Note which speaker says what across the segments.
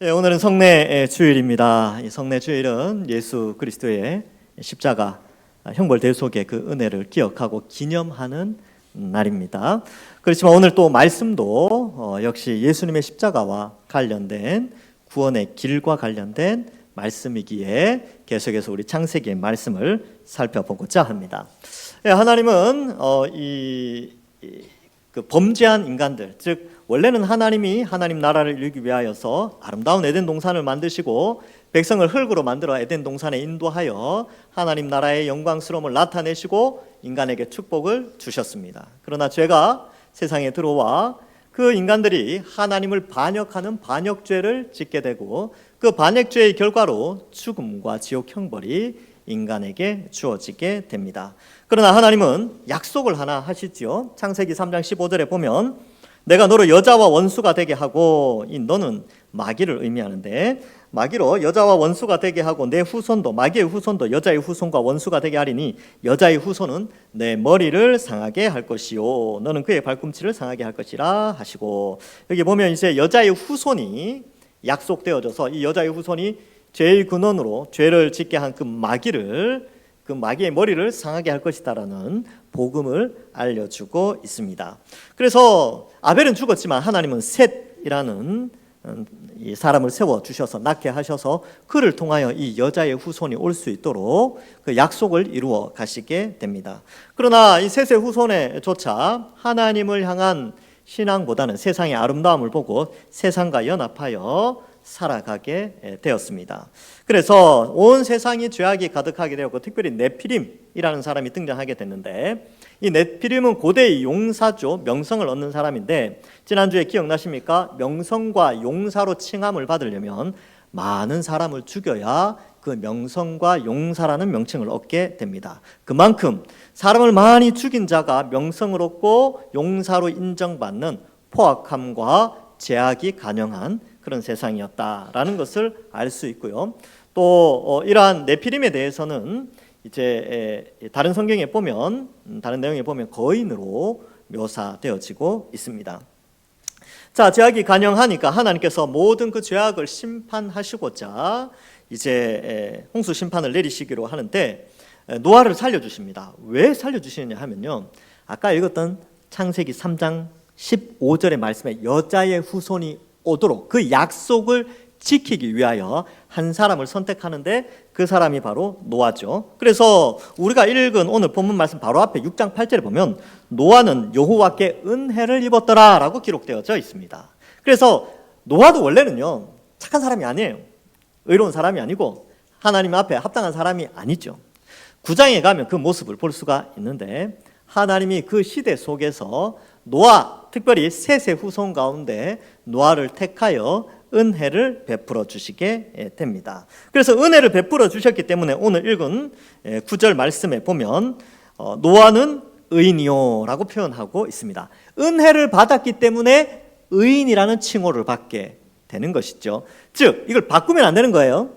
Speaker 1: 오늘은 성례 주일입니다. 이 성례 주일은 예수 그리스도의 십자가 형벌 대속의 그 은혜를 기억하고 기념하는 날입니다. 그렇지만 오늘 또 말씀도 역시 예수님의 십자가와 관련된 구원의 길과 관련된 말씀이기에 계속해서 우리 창세기의 말씀을 살펴보고자 합니다. 하나님은 그 범죄한 인간들, 즉 원래는 하나님이 하나님 나라를 이루기 위하여서 아름다운 에덴 동산을 만드시고 백성을 흙으로 만들어 에덴 동산에 인도하여 하나님 나라의 영광스러움을 나타내시고 인간에게 축복을 주셨습니다. 그러나 죄가 세상에 들어와 그 인간들이 하나님을 반역하는 반역죄를 짓게 되고 그 반역죄의 결과로 죽음과 지옥 형벌이 인간에게 주어지게 됩니다. 그러나 하나님은 약속을 하나 하시지요. 창세기 3장 15절에 보면 내가 너를 여자와 원수가 되게 하고, 이 너는 마귀를 의미하는데 마귀로 여자와 원수가 되게 하고 내 후손도, 마귀의 후손도 여자의 후손과 원수가 되게 하리니 여자의 후손은 내 머리를 상하게 할 것이요 너는 그의 발꿈치를 상하게 할 것이라 하시고, 여기 보면 이제 여자의 후손이 약속되어져서 이 여자의 후손이 죄의 근원으로 죄를 짓게 한 그 마귀의 머리를 상하게 할 것이다라는 복음을 알려주고 있습니다. 그래서 아벨은 죽었지만 하나님은 셋이라는 이 사람을 세워주셔서 낳게 하셔서 그를 통하여 이 여자의 후손이 올 수 있도록 그 약속을 이루어 가시게 됩니다. 그러나 이 셋의 후손에 조차 하나님을 향한 신앙보다는 세상의 아름다움을 보고 세상과 연합하여 살아가게 되었습니다. 그래서 온 세상이 죄악이 가득하게 되었고 특별히 네피림이라는 사람이 등장하게 됐는데, 이 네피림은 고대의 용사죠. 명성을 얻는 사람인데 지난주에 기억나십니까? 명성과 용사로 칭함을 받으려면 많은 사람을 죽여야 그 명성과 용사라는 명칭을 얻게 됩니다. 그만큼 사람을 많이 죽인 자가 명성을 얻고 용사로 인정받는 포악함과 제약이 간영한 그런 세상이었다라는 것을 알 수 있고요. 또 이러한 네피림에 대해서는 이제 다른 성경에 보면, 다른 내용에 보면 거인으로 묘사되어지고 있습니다. 자, 죄악이 간영하니까 하나님께서 모든 그 죄악을 심판하시고자 이제 홍수 심판을 내리시기로 하는데 노아를 살려주십니다. 왜 살려주시느냐 하면요, 아까 읽었던 창세기 3장 15절의 말씀에 여자의 후손이 오도록 그 약속을 지키기 위하여 한 사람을 선택하는데 그 사람이 바로 노아죠. 그래서 우리가 읽은 오늘 본문 말씀 바로 앞에 6장 8절에 보면 노아는 여호와께 은혜를 입었더라 라고 기록되어져 있습니다. 그래서 노아도 원래는요 착한 사람이 아니에요. 의로운 사람이 아니고 하나님 앞에 합당한 사람이 아니죠. 9장에 가면 그 모습을 볼 수가 있는데 하나님이 그 시대 속에서 노아, 특별히 셋의 후손 가운데 노아를 택하여 은혜를 베풀어 주시게 됩니다. 그래서 은혜를 베풀어 주셨기 때문에 오늘 읽은 9절 말씀에 보면 노아는 의인이요 라고 표현하고 있습니다. 은혜를 받았기 때문에 의인이라는 칭호를 받게 되는 것이죠. 즉 이걸 바꾸면 안 되는 거예요.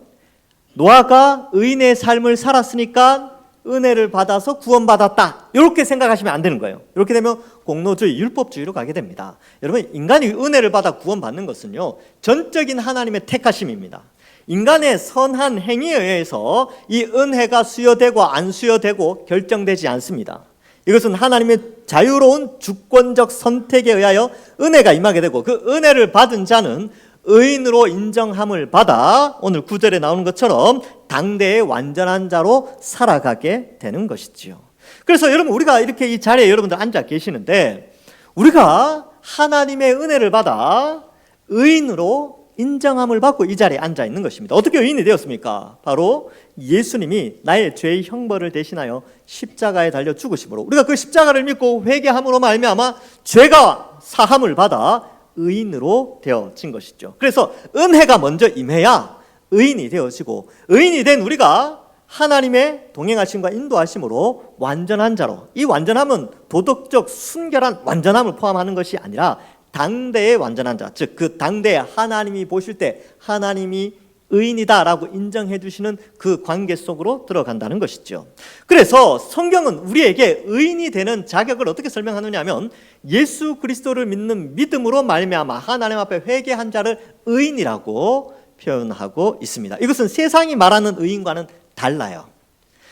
Speaker 1: 노아가 의인의 삶을 살았으니까 은혜를 받아서 구원받았다, 이렇게 생각하시면 안 되는 거예요. 이렇게 되면 공로주의, 율법주의로 가게 됩니다. 여러분, 인간이 은혜를 받아 구원받는 것은요 전적인 하나님의 택하심입니다. 인간의 선한 행위에 의해서 이 은혜가 수여되고 안 수여되고 결정되지 않습니다. 이것은 하나님의 자유로운 주권적 선택에 의하여 은혜가 임하게 되고 그 은혜를 받은 자는 의인으로 인정함을 받아 오늘 9절에 나오는 것처럼 당대의 완전한 자로 살아가게 되는 것이지요. 그래서 여러분, 우리가 이렇게 이 자리에 여러분들 앉아 계시는데 우리가 하나님의 은혜를 받아 의인으로 인정함을 받고 이 자리에 앉아 있는 것입니다. 어떻게 의인이 되었습니까? 바로 예수님이 나의 죄의 형벌을 대신하여 십자가에 달려 죽으심으로 우리가 그 십자가를 믿고 회개함으로 말미암아 죄가 사함을 받아 의인으로 되어진 것이죠. 그래서 은혜가 먼저 임해야 의인이 되어지고 의인이 된 우리가 하나님의 동행하심과 인도하심으로 완전한 자로, 이 완전함은 도덕적 순결한 완전함을 포함하는 것이 아니라 당대의 완전한 자, 즉 그 당대에 하나님이 보실 때 하나님이 의인이다라고 인정해 주시는 그 관계 속으로 들어간다는 것이죠. 그래서 성경은 우리에게 의인이 되는 자격을 어떻게 설명하느냐 하면 예수 그리스도를 믿는 믿음으로 말미암아 하나님 앞에 회개한 자를 의인이라고 표현하고 있습니다. 이것은 세상이 말하는 의인과는 달라요.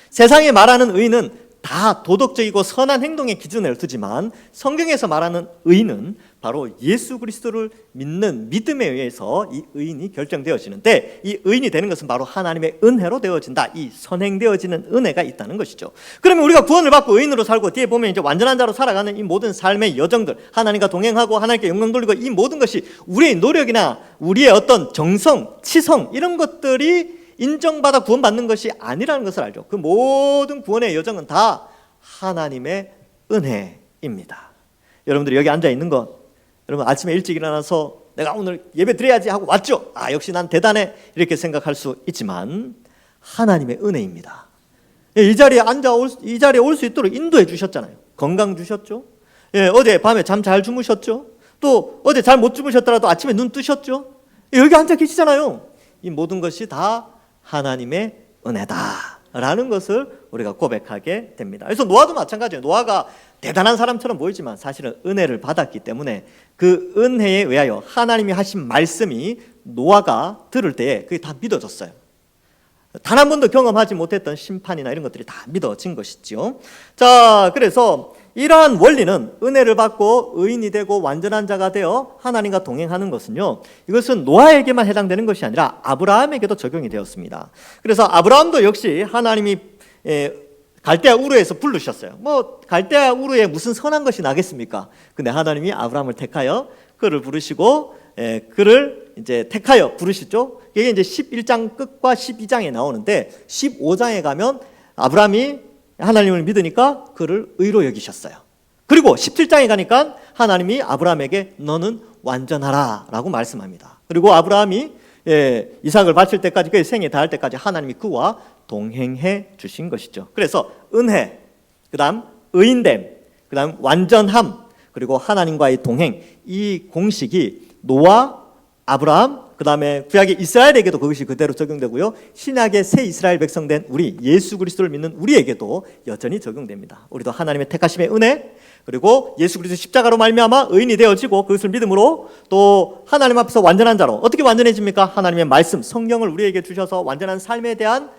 Speaker 1: 세상이 말하는 의인은 다 도덕적이고 선한 행동의 기준을 두지만 성경에서 말하는 의인은 바로 예수 그리스도를 믿는 믿음에 의해서 이 의인이 결정되어지는데, 이 의인이 되는 것은 바로 하나님의 은혜로 되어진다. 이 선행되어지는 은혜가 있다는 것이죠. 그러면 우리가 구원을 받고 의인으로 살고 뒤에 보면 이제 완전한 자로 살아가는 이 모든 삶의 여정들, 하나님과 동행하고 하나님께 영광 돌리고, 이 모든 것이 우리의 노력이나 우리의 어떤 정성, 치성 이런 것들이 인정받아 구원받는 것이 아니라는 것을 알죠. 그 모든 구원의 여정은 다 하나님의 은혜입니다. 여러분들이 여기 앉아 있는 것, 여러분 아침에 일찍 일어나서 내가 오늘 예배 드려야지 하고 왔죠. 역시 난 대단해 이렇게 생각할 수 있지만 하나님의 은혜입니다. 이 자리에 이 자리에 올 수 있도록 인도해 주셨잖아요. 건강 주셨죠. 어제 밤에 잠 잘 주무셨죠. 또 어제 잘 못 주무셨더라도 아침에 눈 뜨셨죠. 여기 앉아 계시잖아요. 이 모든 것이 다 하나님의 은혜다라는 것을 우리가 고백하게 됩니다. 그래서 노아도 마찬가지예요. 노아가 대단한 사람처럼 보이지만 사실은 은혜를 받았기 때문에 그 은혜에 의하여 하나님이 하신 말씀이 노아가 들을 때에 그게 다 믿어졌어요. 단 한 번도 경험하지 못했던 심판이나 이런 것들이 다 믿어진 것이죠. 자, 그래서 이러한 원리는 은혜를 받고 의인이 되고 완전한 자가 되어 하나님과 동행하는 것은요, 이것은 노아에게만 해당되는 것이 아니라 아브라함에게도 적용이 되었습니다. 그래서 아브라함도 역시 하나님이 갈대아 우르에서 부르셨어요. 갈대아 우르에 무슨 선한 것이 나겠습니까? 근데 하나님이 아브라함을 택하여 그를 부르시고 그를 이제 택하여 부르시죠. 이게 이제 11장 끝과 12장에 나오는데 15장에 가면 아브라함이 하나님을 믿으니까 그를 의로 여기셨어요. 그리고 17장에 가니까 하나님이 아브라함에게 너는 완전하라 라고 말씀합니다. 그리고 아브라함이 이삭을 바칠 때까지, 그의 생에 닿을 때까지 하나님이 그와 동행해 주신 것이죠. 그래서 은혜, 그 다음 의인됨, 그 다음 완전함, 그리고 하나님과의 동행, 이 공식이 노아, 아브라함, 그 다음에 구약의 이스라엘에게도 그것이 그대로 적용되고요, 신약의 새 이스라엘 백성된 우리 예수 그리스도를 믿는 우리에게도 여전히 적용됩니다. 우리도 하나님의 택하심의 은혜, 그리고 예수 그리스도 십자가로 말미암아 의인이 되어지고 그것을 믿음으로 또 하나님 앞에서 완전한 자로, 어떻게 완전해집니까? 하나님의 말씀, 성령을 우리에게 주셔서 완전한 삶에 대한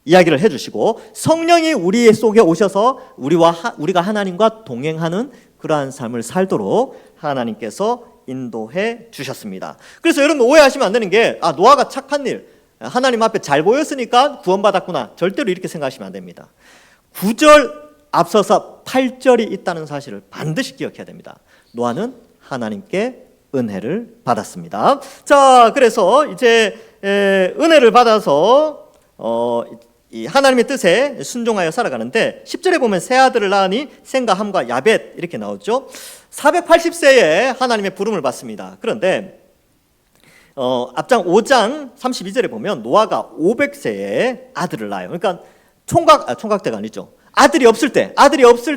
Speaker 1: 이야기를 해주시고, 성령이 우리 속에 오셔서 우리가 하나님과 동행하는 그러한 삶을 살도록 하나님께서 인도해 주셨습니다. 그래서 여러분 오해하시면 안 되는 게 노아가 착한 일, 하나님 앞에 잘 보였으니까 구원받았구나, 절대로 이렇게 생각하시면 안 됩니다. 9절 앞서서 8절이 있다는 사실을 반드시 기억해야 됩니다. 노아는 하나님께 은혜를 받았습니다. 자, 그래서 이제 은혜를 받아서 이 하나님의 뜻에 순종하여 살아가는데 10절에 보면 세 아들을 낳으니 셈과 함과 야벳 이렇게 나오죠. 480세에 하나님의 부름을 받습니다. 그런데 앞장 5장 32절에 보면 노아가 500세에 아들을 낳아요. 그러니까 총각대가 아니죠. 아들이 없을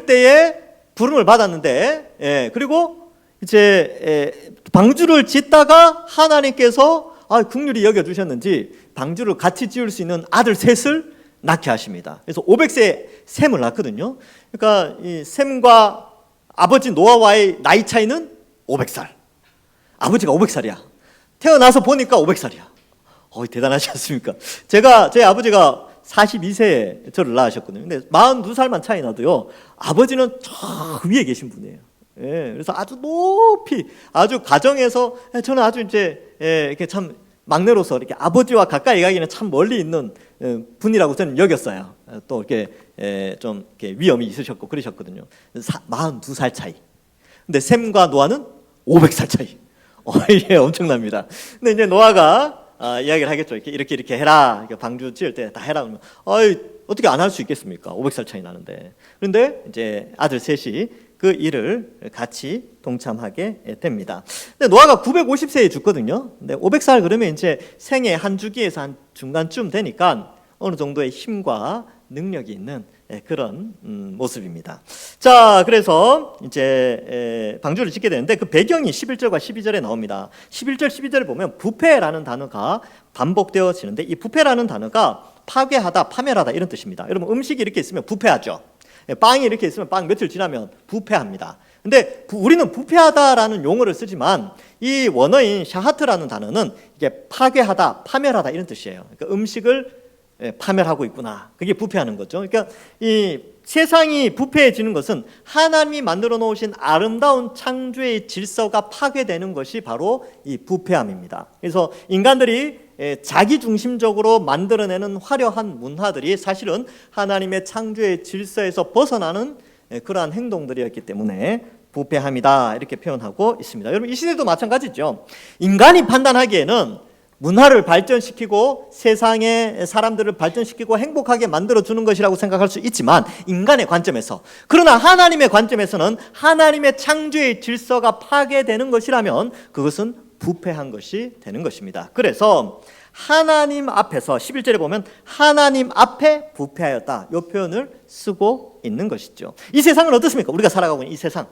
Speaker 1: 때에 부름을 받았는데, 그리고 이제 방주를 짓다가 하나님께서 긍휼히 여겨주셨는지 방주를 같이 지을 수 있는 아들 셋을 낳게 하십니다. 그래서 500세에 셈을 낳거든요. 그러니까 이 셈과 아버지 노아와의 나이 차이는 500살. 아버지가 500살이야. 태어나서 보니까 500살이야. 대단하지 않습니까? 제 아버지가 42세에 저를 낳으셨거든요. 근데 42살만 차이 나도요, 아버지는 저 위에 계신 분이에요. 그래서 아주 높이, 아주 가정에서 저는 아주 이제 이렇게 참 막내로서 이렇게 아버지와 가까이 가기는 참 멀리 있는 분이라고 저는 여겼어요. 또 이렇게 좀 이렇게 위험이 있으셨고 그러셨거든요. 42살 차이. 근데 셈과 노아는 500살 차이. 이게 엄청납니다. 근데 이제 노아가 이야기를 하겠죠. 이렇게 해라. 방주 지을 때 다 해라. 그러면 어떻게 안 할 수 있겠습니까? 500살 차이 나는데. 그런데 이제 아들 셋이 그 일을 같이 동참하게 됩니다. 근데 노아가 950세에 죽거든요. 근데 500살 그러면 이제 생애 한 주기에서 한 중간쯤 되니까 어느 정도의 힘과 능력이 있는 그런 모습입니다. 자, 그래서 이제 방주를 짓게 되는데 그 배경이 11절과 12절에 나옵니다. 11절, 12절에 보면 부패라는 단어가 반복되어지는데 이 부패라는 단어가 파괴하다, 파멸하다 이런 뜻입니다. 여러분 음식이 이렇게 있으면 부패하죠. 빵이 이렇게 있으면 빵 며칠 지나면 부패합니다. 근데 우리는 부패하다라는 용어를 쓰지만 이 원어인 샤하트라는 단어는 이게 파괴하다, 파멸하다 이런 뜻이에요. 그러니까 음식을 파멸하고 있구나. 그게 부패하는 거죠. 그러니까 이 세상이 부패해지는 것은 하나님이 만들어 놓으신 아름다운 창조의 질서가 파괴되는 것이 바로 이 부패함입니다. 그래서 인간들이 자기 중심적으로 만들어내는 화려한 문화들이 사실은 하나님의 창조의 질서에서 벗어나는 그러한 행동들이었기 때문에 부패함이다 이렇게 표현하고 있습니다. 여러분 이 시대도 마찬가지죠. 인간이 판단하기에는 문화를 발전시키고 세상의 사람들을 발전시키고 행복하게 만들어주는 것이라고 생각할 수 있지만 인간의 관점에서, 그러나 하나님의 관점에서는 하나님의 창조의 질서가 파괴되는 것이라면 그것은 부패한 것이 되는 것입니다. 그래서 하나님 앞에서 11절에 보면 하나님 앞에 부패하였다 이 표현을 쓰고 있는 것이죠. 이 세상은 어떻습니까? 우리가 살아가고 있는 이 세상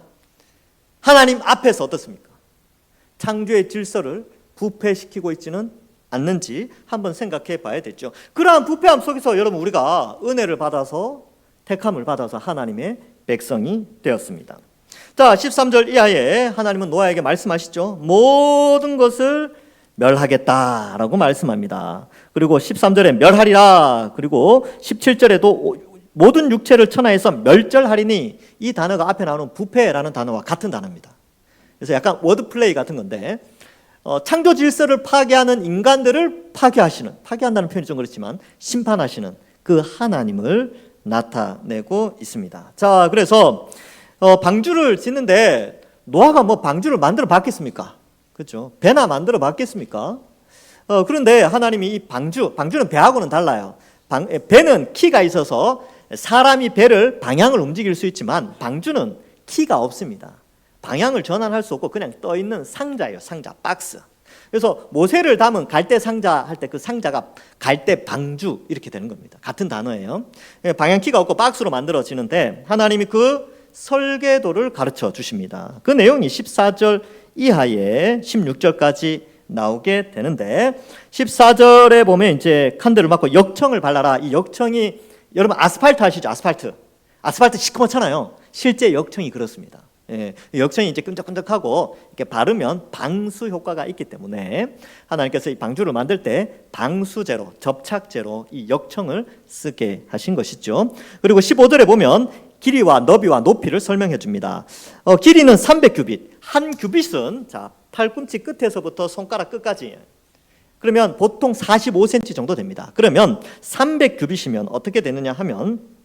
Speaker 1: 하나님 앞에서 어떻습니까? 창조의 질서를 부패시키고 있지는 않는지 한번 생각해 봐야 되죠. 그러한 부패함 속에서 여러분 우리가 은혜를 받아서 택함을 받아서 하나님의 백성이 되었습니다. 자, 13절 이하에 하나님은 노아에게 말씀하시죠. 모든 것을 멸하겠다라고 말씀합니다. 그리고 13절에 멸하리라. 그리고 17절에도 모든 육체를 천하에서 멸절하리니, 이 단어가 앞에 나오는 부패라는 단어와 같은 단어입니다. 그래서 약간 워드플레이 같은 건데 창조 질서를 파괴하는 인간들을 파괴한다는 표현이 좀 그렇지만 심판하시는 그 하나님을 나타내고 있습니다. 자, 그래서 방주를 짓는데 노아가 뭐 방주를 만들어 봤겠습니까? 그렇죠? 배나 만들어 봤겠습니까? 그런데 하나님이 이 방주는 배하고는 달라요. 배는 키가 있어서 사람이 배를 방향을 움직일 수 있지만 방주는 키가 없습니다. 방향을 전환할 수 없고 그냥 떠 있는 상자예요. 상자, 박스. 그래서 모세를 담은 갈대 상자 할 때 그 상자가 갈대 방주 이렇게 되는 겁니다. 같은 단어예요. 방향키가 없고 박스로 만들어지는데 하나님이 그 설계도를 가르쳐 주십니다. 그 내용이 14절 이하에 16절까지 나오게 되는데 14절에 보면 이제 칸들을 막고 역청을 발라라. 이 역청이 여러분 아스팔트 아시죠? 아스팔트 시커멓잖아요. 실제 역청이 그렇습니다. 역청이 이제 끈적끈적하고 이렇게 바르면 방수 효과가 있기 때문에 하나님께서 이 방주를 만들 때 방수제로, 접착제로 이 역청을 쓰게 하신 것이죠. 그리고 15절에 보면 길이와 너비와 높이를 설명해 줍니다. 길이는 300규빗, 한 규빗은 자 팔꿈치 끝에서부터 손가락 끝까지, 그러면 보통 45cm 정도 됩니다. 그러면 300규빗이면 어떻게 되느냐 하면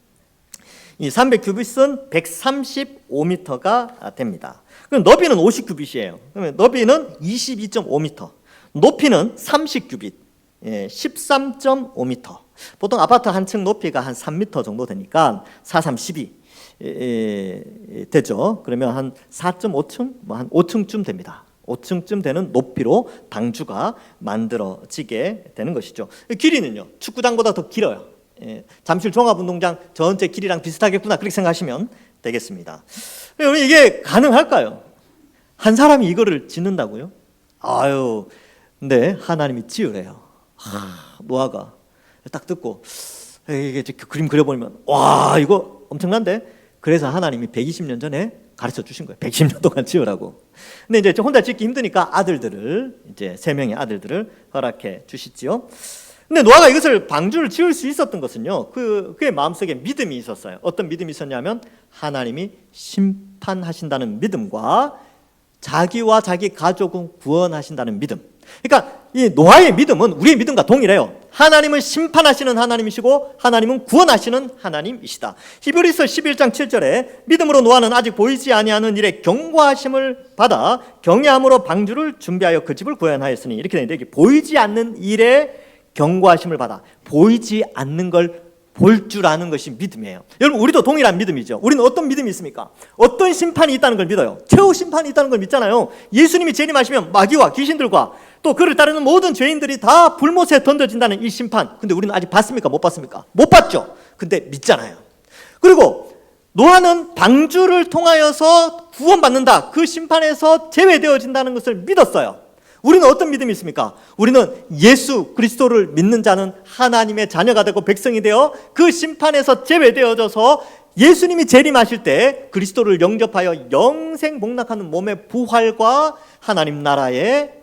Speaker 1: 이 300규빗은 135m가 됩니다. 그럼 너비는 50규빗이에요. 그러면 너비는 22.5m, 높이는 30규빗, 13.5m. 보통 아파트 한 층 높이가 한 3m 정도 되니까 4, 3, 12 되죠. 그러면 한 4.5층, 뭐 한 5층쯤 됩니다. 5층쯤 되는 높이로 방주가 만들어지게 되는 것이죠. 길이는요, 축구장보다 더 길어요. 잠실 종합운동장 전체 길이랑 비슷하겠구나 그렇게 생각하시면 되겠습니다. 여러분 이게 가능할까요? 한 사람이 이거를 짓는다고요? 아유, 근데 하나님이 지으래요. 노아가 딱 듣고 이게 그림 그려보면 와 이거 엄청난데? 그래서 하나님이 120년 전에 가르쳐 주신 거예요. 120년 동안 지으라고. 근데 이제 혼자 짓기 힘드니까 아들들을 이제 3명의 아들들을 허락해 주시지요. 근데 노아가 이것을 방주를 지을 수 있었던 것은요, 그의 마음속에 믿음이 있었어요. 어떤 믿음이 있었냐면 하나님이 심판하신다는 믿음과 자기와 자기 가족은 구원하신다는 믿음. 그러니까 이 노아의 믿음은 우리의 믿음과 동일해요. 하나님은 심판하시는 하나님이시고 하나님은 구원하시는 하나님이시다. 히브리서 11장 7절에 믿음으로 노아는 아직 보이지 아니하는 일에 경고하심을 받아 경외함으로 방주를 준비하여 그 집을 구원하였으니, 이렇게 되는데 이게 보이지 않는 일에 경고하심을 받아 보이지 않는 걸 볼 줄 아는 것이 믿음이에요. 여러분 우리도 동일한 믿음이죠. 우리는 어떤 믿음이 있습니까? 어떤 심판이 있다는 걸 믿어요. 최후 심판이 있다는 걸 믿잖아요. 예수님이 재림하시면 마귀와 귀신들과 또 그를 따르는 모든 죄인들이 다 불못에 던져진다는 이 심판. 근데 우리는 아직 봤습니까? 못 봤습니까? 못 봤죠. 근데 믿잖아요. 그리고 노아는 방주를 통하여서 구원받는다, 그 심판에서 제외되어진다는 것을 믿었어요. 우리는 어떤 믿음이 있습니까? 우리는 예수 그리스도를 믿는 자는 하나님의 자녀가 되고 백성이 되어 그 심판에서 제외되어져서 예수님이 재림하실 때 그리스도를 영접하여 영생 복락하는 몸의 부활과 하나님 나라의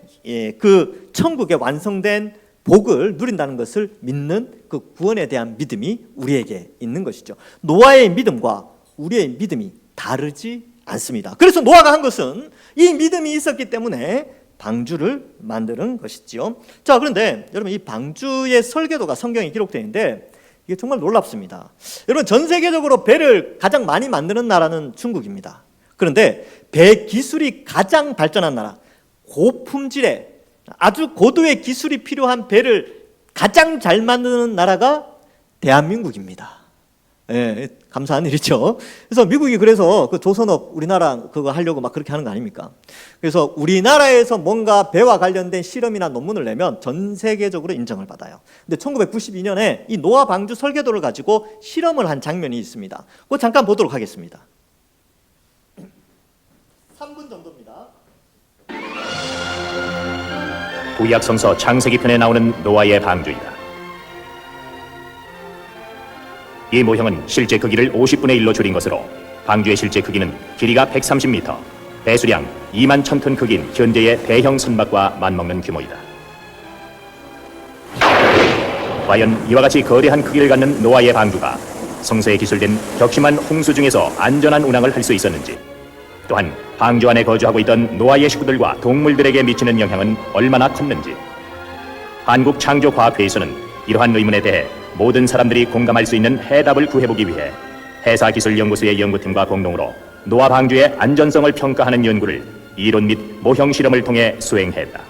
Speaker 1: 그 천국의 완성된 복을 누린다는 것을 믿는 그 구원에 대한 믿음이 우리에게 있는 것이죠. 노아의 믿음과 우리의 믿음이 다르지 않습니다. 그래서 노아가 한 것은 이 믿음이 있었기 때문에 방주를 만드는 것이지요. 자, 그런데 여러분, 이 방주의 설계도가 성경에 기록되어 있는데 이게 정말 놀랍습니다. 여러분, 전 세계적으로 배를 가장 많이 만드는 나라는 중국입니다. 그런데 배 기술이 가장 발전한 나라, 고품질의 아주 고도의 기술이 필요한 배를 가장 잘 만드는 나라가 대한민국입니다. 예, 감사한 일이죠. 그래서 미국이 그래서 그 조선업 우리나라 그거 하려고 막 그렇게 하는 거 아닙니까? 그래서 우리나라에서 뭔가 배와 관련된 실험이나 논문을 내면 전 세계적으로 인정을 받아요. 근데 1992년에 이 노아 방주 설계도를 가지고 실험을 한 장면이 있습니다. 그거 잠깐 보도록 하겠습니다. 3분 정도입니다.
Speaker 2: 구약 성서 창세기 편에 나오는 노아의 방주이다. 이 모형은 실제 크기를 50분의 1로 줄인 것으로 방주의 실제 크기는 길이가 130m, 배수량 2만 1000톤 크기인 현재의 대형 선박과 맞먹는 규모이다. 과연 이와 같이 거대한 크기를 갖는 노아의 방주가 성서에 기술된 격심한 홍수 중에서 안전한 운항을 할 수 있었는지, 또한 방주 안에 거주하고 있던 노아의 식구들과 동물들에게 미치는 영향은 얼마나 컸는지, 한국창조과학회에서는 이러한 의문에 대해 모든 사람들이 공감할 수 있는 해답을 구해보기 위해 해사기술연구소의 연구팀과 공동으로 노아 방주의 안전성을 평가하는 연구를 이론 및 모형 실험을 통해 수행했다.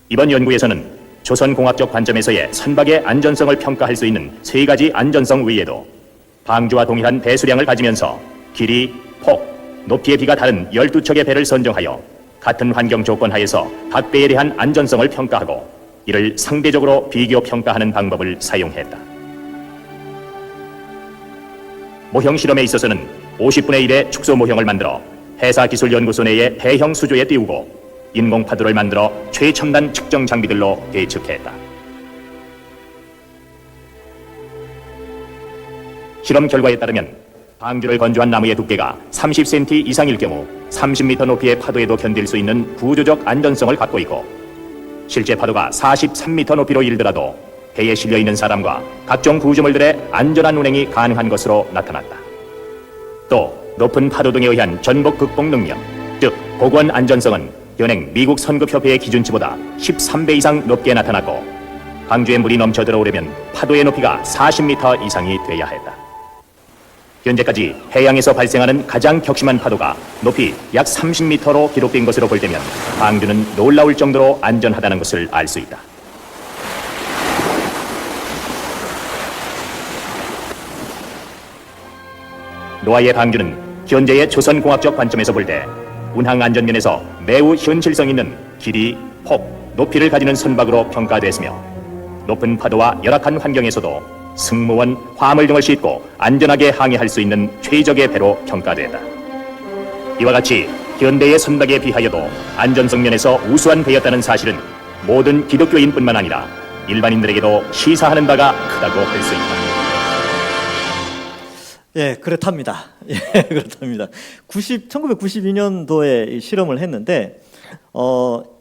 Speaker 2: 이번 연구에서는 조선공학적 관점에서의 선박의 안전성을 평가할 수 있는 3가지 안전성 외에도 방주와 동일한 배수량을 가지면서 길이, 폭, 높이의 비가 다른 12척의 배를 선정하여 같은 환경 조건 하에서 각 배에 대한 안전성을 평가하고 이를 상대적으로 비교 평가하는 방법을 사용했다. 모형 실험에 있어서는 50분의 1의 축소 모형을 만들어 해사기술연구소 내의 대형 수조에 띄우고 인공파도를 만들어 최첨단 측정 장비들로 계측했다. 실험 결과에 따르면 방주를 건조한 나무의 두께가 30cm 이상일 경우 30m 높이의 파도에도 견딜 수 있는 구조적 안전성을 갖고 있고, 실제 파도가 43m 높이로 일더라도 배에 실려있는 사람과 각종 구조물들의 안전한 운행이 가능한 것으로 나타났다. 또 높은 파도 등에 의한 전복 극복 능력, 즉 보건 안전성은 현행 미국 선급협회의 기준치보다 13배 이상 높게 나타났고, 방주에 물이 넘쳐 들어오려면 파도의 높이가 40m 이상이 돼야 했다. 현재까지 해양에서 발생하는 가장 격심한 파도가 높이 약 30m로 기록된 것으로 볼 때면 방주는 놀라울 정도로 안전하다는 것을 알 수 있다. 노아의 방주는 현재의 조선공학적 관점에서 볼 때 운항 안전 면에서 매우 현실성 있는 길이, 폭, 높이를 가지는 선박으로 평가됐으며, 높은 파도와 열악한 환경에서도 승무원, 화물 등을 싣고 안전하게 항해할 수 있는 최적의 배로 평가됐다. 이와 같이 현대의 선박에 비하여도 안전성 면에서 우수한 배였다는 사실은 모든 기독교인뿐만 아니라 일반인들에게도 시사하는 바가 크다고 할 수 있다.
Speaker 1: 예, 그렇답니다. 예, 그렇답니다. 1992년도에 실험을 했는데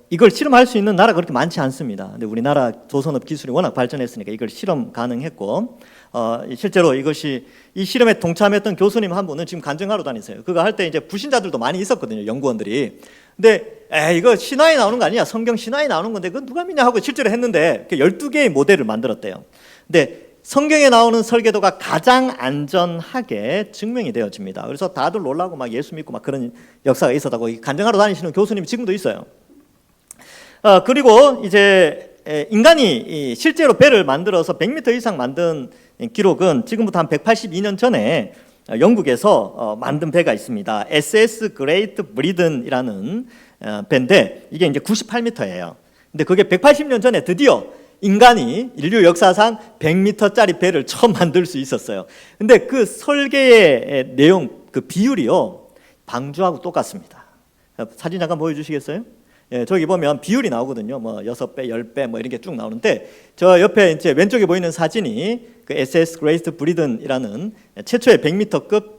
Speaker 1: 이걸 실험할 수 있는 나라가 그렇게 많지 않습니다. 근데 우리나라 조선업 기술이 워낙 발전했으니까 이걸 실험 가능했고, 실제로 이 실험에 동참했던 교수님 한 분은 지금 간증하러 다니세요. 그거 할 때 이제 불신자들도 많이 있었거든요, 연구원들이. 근데 이거 신화에 나오는 거 아니야? 성경 신화에 나오는 건데 그건 누가 믿냐 하고 실제로 했는데 12개의 모델을 만들었대요. 근데 성경에 나오는 설계도가 가장 안전하게 증명이 되어집니다. 그래서 다들 놀라고 막 예수 믿고 막 그런 역사가 있었다고 간증하러 다니시는 교수님이 지금도 있어요. 그리고 이제 인간이 실제로 배를 만들어서 100m 이상 만든 기록은 지금부터 한 182년 전에 영국에서 만든 배가 있습니다. SS 그레이트 브리든이라는 배인데 이게 이제 98m예요. 근데 그게 180년 전에 드디어 인간이 인류 역사상 100m짜리 배를 처음 만들 수 있었어요. 근데 그 설계의 내용, 그 비율이요, 방주하고 똑같습니다. 사진 잠깐 보여주시겠어요? 예, 저기 보면 비율이 나오거든요. 뭐 6배, 10배 뭐 이런 게 쭉 나오는데, 저 옆에 이제 왼쪽에 보이는 사진이 그 SS 그레이트 브리든이라는 최초의 100m급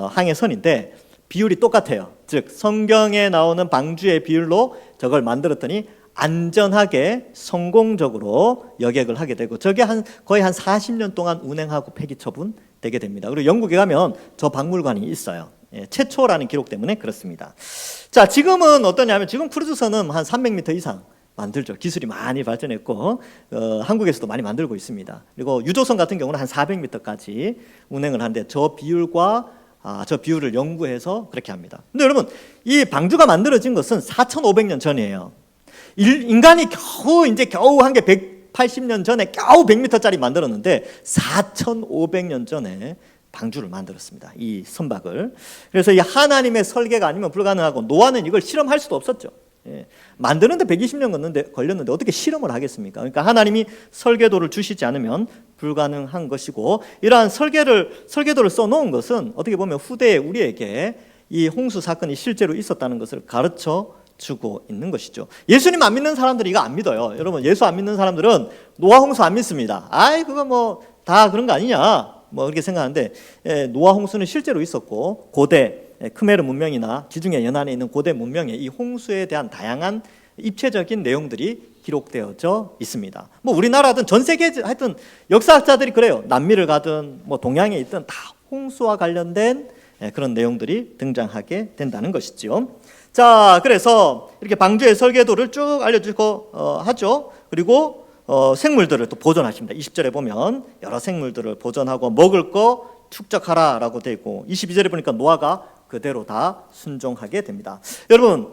Speaker 1: 항해선인데 비율이 똑같아요. 즉 성경에 나오는 방주의 비율로 저걸 만들었더니 안전하게 성공적으로 여객을 하게 되고, 저게 거의 한 40년 동안 운행하고 폐기 처분되게 됩니다. 그리고 영국에 가면 저 박물관이 있어요. 예, 최초라는 기록 때문에 그렇습니다. 자, 지금은 어떠냐면 지금 크루즈선은 한 300m 이상 만들죠. 기술이 많이 발전했고 한국에서도 많이 만들고 있습니다. 그리고 유조선 같은 경우는 한 400m까지 운행을 하는데 저 비율을 연구해서 그렇게 합니다. 근데 여러분, 이 방주가 만들어진 것은 4,500년 전이에요. 인간이 겨우 한 게 180년 전에 겨우 100m짜리 만들었는데 4,500년 전에 방주를 만들었습니다. 이 선박을. 그래서 이 하나님의 설계가 아니면 불가능하고, 노아는 이걸 실험할 수도 없었죠. 예. 만드는데 120년 걸렸는데 어떻게 실험을 하겠습니까? 그러니까 하나님이 설계도를 주시지 않으면 불가능한 것이고, 이러한 설계도를 써놓은 것은 어떻게 보면 후대에 우리에게 이 홍수 사건이 실제로 있었다는 것을 가르쳐 주고 있는 것이죠. 예수님 안 믿는 사람들이 이거 안 믿어요. 여러분, 예수 안 믿는 사람들은 노아 홍수 안 믿습니다. 아이, 그거 뭐 다 그런 거 아니냐, 뭐 그렇게 생각하는데, 노아 홍수는 실제로 있었고, 고대 크메르 문명이나 지중해 연안에 있는 고대 문명에 이 홍수에 대한 다양한 입체적인 내용들이 기록되어져 있습니다. 뭐 우리나라든 전 세계 하여튼 역사학자들이 그래요. 남미를 가든 뭐 동양에 있든 다 홍수와 관련된 그런 내용들이 등장하게 된다는 것이죠. 자, 그래서 이렇게 방주의 설계도를 쭉 알려주고 하죠. 그리고 생물들을 또 보존하십니다. 20절에 보면 여러 생물들을 보존하고 먹을 거 축적하라라고 되어 있고, 22절에 보니까 노아가 그대로 다 순종하게 됩니다. 여러분,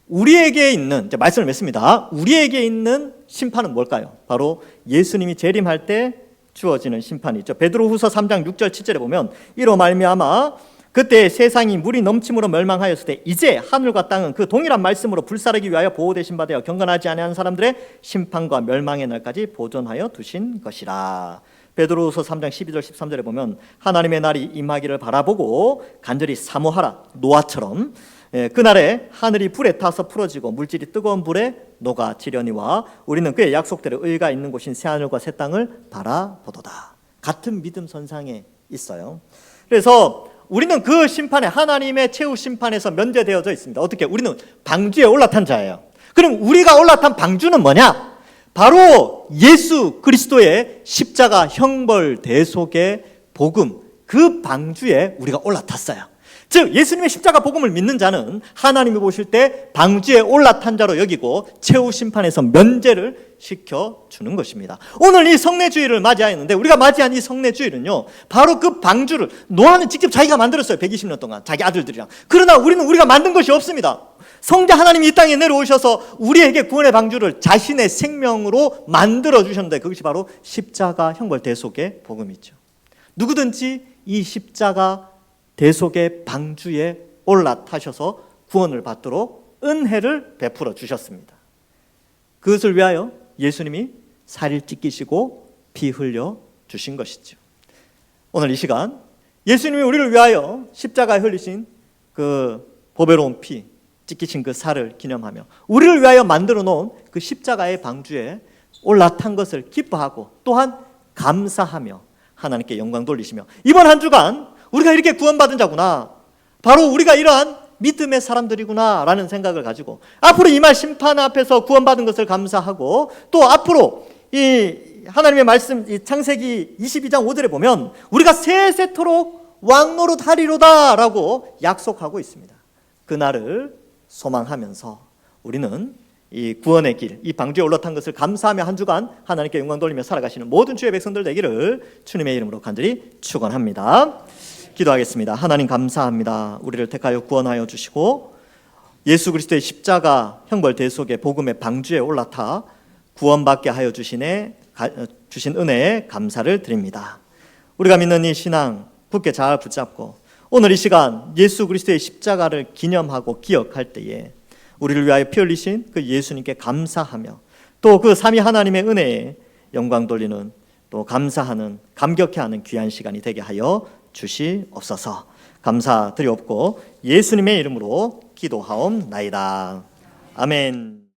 Speaker 1: 우리에게 있는, 이제 말씀을 맺습니다. 우리에게 있는 심판은 뭘까요? 바로 예수님이 재림할 때 주어지는 심판이 있죠. 베드로후서 3장 6절 7절에 보면, 이로 말미암아 그때 세상이 물이 넘침으로 멸망하였을 때 이제 하늘과 땅은 그 동일한 말씀으로 불사르기 위하여 보호되신 바 되어 경건하지 아니한 사람들의 심판과 멸망의 날까지 보존하여 두신 것이라. 베드로후서 3장 12절 13절에 보면, 하나님의 날이 임하기를 바라보고 간절히 사모하라. 노아처럼 그날에 하늘이 불에 타서 풀어지고 물질이 뜨거운 불에 녹아지려니와 우리는 그의 약속대로 의가 있는 곳인 새하늘과 새 땅을 바라보도다. 같은 믿음 선상에 있어요. 그래서 우리는 그 심판에, 하나님의 최후 심판에서 면제되어져 있습니다. 어떻게? 우리는 방주에 올라탄 자예요. 그럼 우리가 올라탄 방주는 뭐냐? 바로 예수 그리스도의 십자가 형벌 대속의 복음, 그 방주에 우리가 올라탔어요. 즉 예수님의 십자가 복음을 믿는 자는 하나님이 보실 때 방주에 올라탄 자로 여기고 최후 심판에서 면제를 시켜주는 것입니다. 오늘 이 성례주일을 맞이하였는데, 우리가 맞이한 이 성례주일은요, 바로 그 방주를 노아는 직접 자기가 만들었어요. 120년 동안 자기 아들들이랑. 그러나 우리는 우리가 만든 것이 없습니다. 성자 하나님이 이 땅에 내려오셔서 우리에게 구원의 방주를 자신의 생명으로 만들어 주셨는데, 그것이 바로 십자가 형벌 대속의 복음이죠. 누구든지 이 십자가 대속의 방주에 올라타셔서 구원을 받도록 은혜를 베풀어 주셨습니다. 그것을 위하여 예수님이 살을 찢기시고 피 흘려 주신 것이죠. 오늘 이 시간 예수님이 우리를 위하여 십자가에 흘리신 그 보배로운 피, 찢기신 그 살을 기념하며 우리를 위하여 만들어 놓은 그 십자가의 방주에 올라탄 것을 기뻐하고 또한 감사하며 하나님께 영광 돌리시며, 이번 한 주간 우리가 이렇게 구원받은 자구나, 바로 우리가 이러한 믿음의 사람들이구나 라는 생각을 가지고 앞으로 임할 심판 앞에서 구원받은 것을 감사하고, 또 앞으로 이 하나님의 말씀, 이 창세기 22장 5절에 보면 우리가 세세토록 왕노릇 하리로다 라고 약속하고 있습니다. 그날을 소망하면서 우리는 이 구원의 길, 이 방주에 올라탄 것을 감사하며 한 주간 하나님께 영광 돌리며 살아가시는 모든 주의 백성들 되기를 주님의 이름으로 간절히 축원합니다. 기도하겠습니다. 하나님 감사합니다. 우리를 택하여 구원하여 주시고 예수 그리스도의 십자가 형벌 대속의 복음의 방주에 올라타 구원받게 하여 주신 은혜에 감사를 드립니다. 우리가 믿는 이 신앙 굳게 잘 붙잡고 오늘 이 시간 예수 그리스도의 십자가를 기념하고 기억할 때에 우리를 위하여 피 흘리신 그 예수님께 감사하며 또 그 삼위 하나님의 은혜에 영광 돌리는, 또 감사하는, 감격해하는 귀한 시간이 되게 하여 주시옵소서. 감사드리옵고 예수님의 이름으로 기도하옵나이다. 아멘.